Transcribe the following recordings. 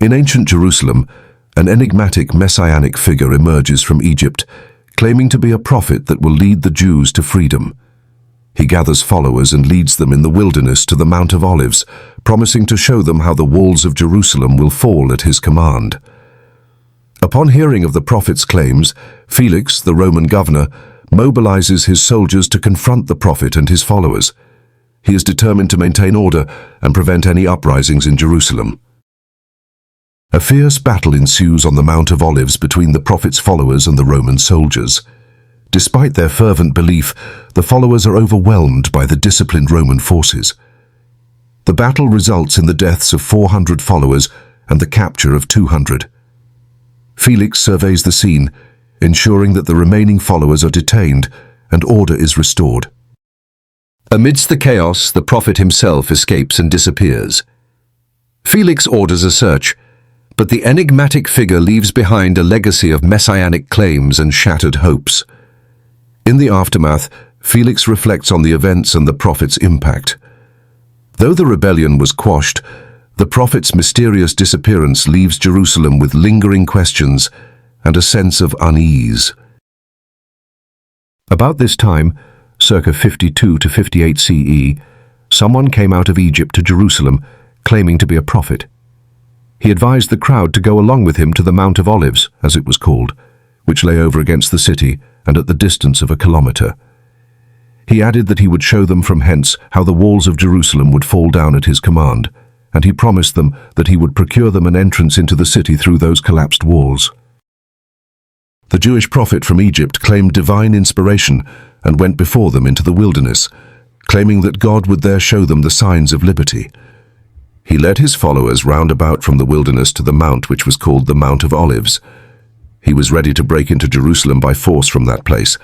In ancient Jerusalem, an enigmatic messianic figure emerges from Egypt, claiming to be a prophet that will lead the Jews to freedom. He gathers followers and leads them in the wilderness to the Mount of Olives, promising to show them how the walls of Jerusalem will fall at his command. Upon hearing of the prophet's claims, Felix, the Roman governor, mobilizes his soldiers to confront the prophet and his followers. He is determined to maintain order and prevent any uprisings in Jerusalem. A fierce battle ensues on the Mount of Olives between the prophet's followers and the Roman soldiers. Despite their fervent belief, the followers are overwhelmed by the disciplined Roman forces. The battle results in the deaths of 400 followers and the capture of 200. Felix surveys the scene, ensuring that the remaining followers are detained and order is restored. Amidst the chaos, the prophet himself escapes and disappears. Felix orders a search, but the enigmatic figure leaves behind a legacy of messianic claims and shattered hopes. In the aftermath, Felix reflects on the events and the prophet's impact. Though the rebellion was quashed, the prophet's mysterious disappearance leaves Jerusalem with lingering questions and a sense of unease. About this time, circa 52 to 58 CE, someone came out of Egypt to Jerusalem, claiming to be a prophet. He advised the crowd to go along with him to the Mount of Olives, as it was called, which lay over against the city and at the distance of a kilometer. He added that he would show them from hence how the walls of Jerusalem would fall down at his command, and he promised them that he would procure them an entrance into the city through those collapsed walls. The Jewish prophet from Egypt claimed divine inspiration and went before them into the wilderness, claiming that God would there show them the signs of liberty. He led his followers round about from the wilderness to the mount which was called the Mount of Olives. He was ready to break into Jerusalem by force from that place,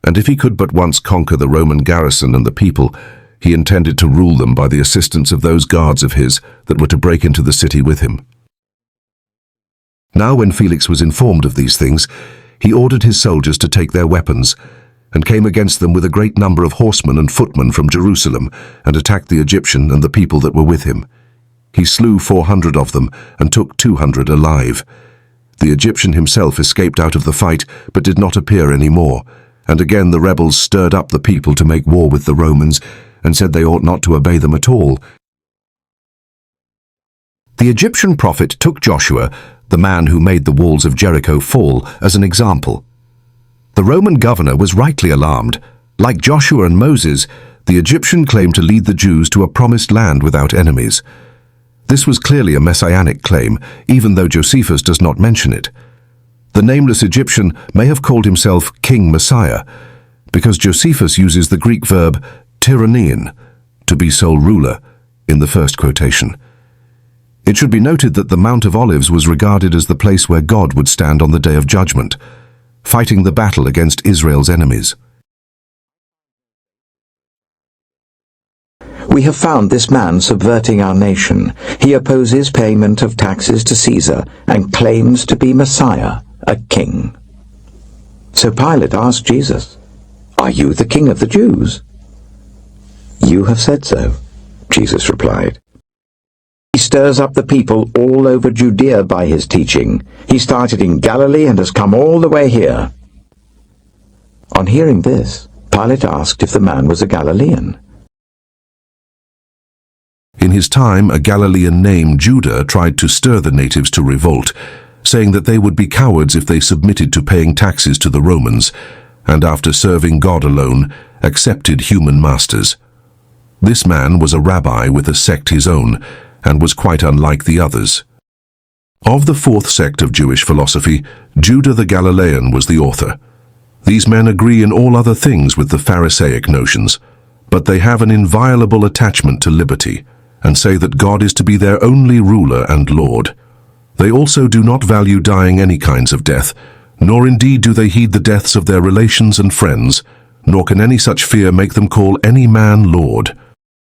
and if he could but once conquer the Roman garrison and the people, he intended to rule them by the assistance of those guards of his that were to break into the city with him. Now when Felix was informed of these things, he ordered his soldiers to take their weapons, and came against them with a great number of horsemen and footmen from Jerusalem, and attacked the Egyptian and the people that were with him. He slew 400 of them, and took 200 alive. The Egyptian himself escaped out of the fight, but did not appear any more, and again the rebels stirred up the people to make war with the Romans, and said they ought not to obey them at all. The Egyptian prophet took Joshua, the man who made the walls of Jericho fall, as an example. The Roman governor was rightly alarmed. Like Joshua and Moses, the Egyptian claimed to lead the Jews to a promised land without enemies. This was clearly a messianic claim, even though Josephus does not mention it. The nameless Egyptian may have called himself King Messiah, because Josephus uses the Greek verb tyrannein, to be sole ruler, in the first quotation. It should be noted that the Mount of Olives was regarded as the place where God would stand on the day of judgment, fighting the battle against Israel's enemies. We have found this man subverting our nation. He opposes payment of taxes to Caesar and claims to be Messiah, a king. So Pilate asked Jesus, "Are you the king of the Jews?" "You have said so," Jesus replied. He stirs up the people all over Judea by his teaching. He started in Galilee and has come all the way here. On hearing this, Pilate asked if the man was a Galilean. In his time, a Galilean named Judas tried to stir the natives to revolt, saying that they would be cowards if they submitted to paying taxes to the Romans, and after serving God alone, accepted human masters. This man was a rabbi with a sect his own, and was quite unlike the others. Of the fourth sect of Jewish philosophy, Judas the Galilean was the author. These men agree in all other things with the Pharisaic notions, but they have an inviolable attachment to liberty, and say that God is to be their only ruler and Lord. They also do not value dying any kinds of death, nor indeed do they heed the deaths of their relations and friends, nor can any such fear make them call any man Lord.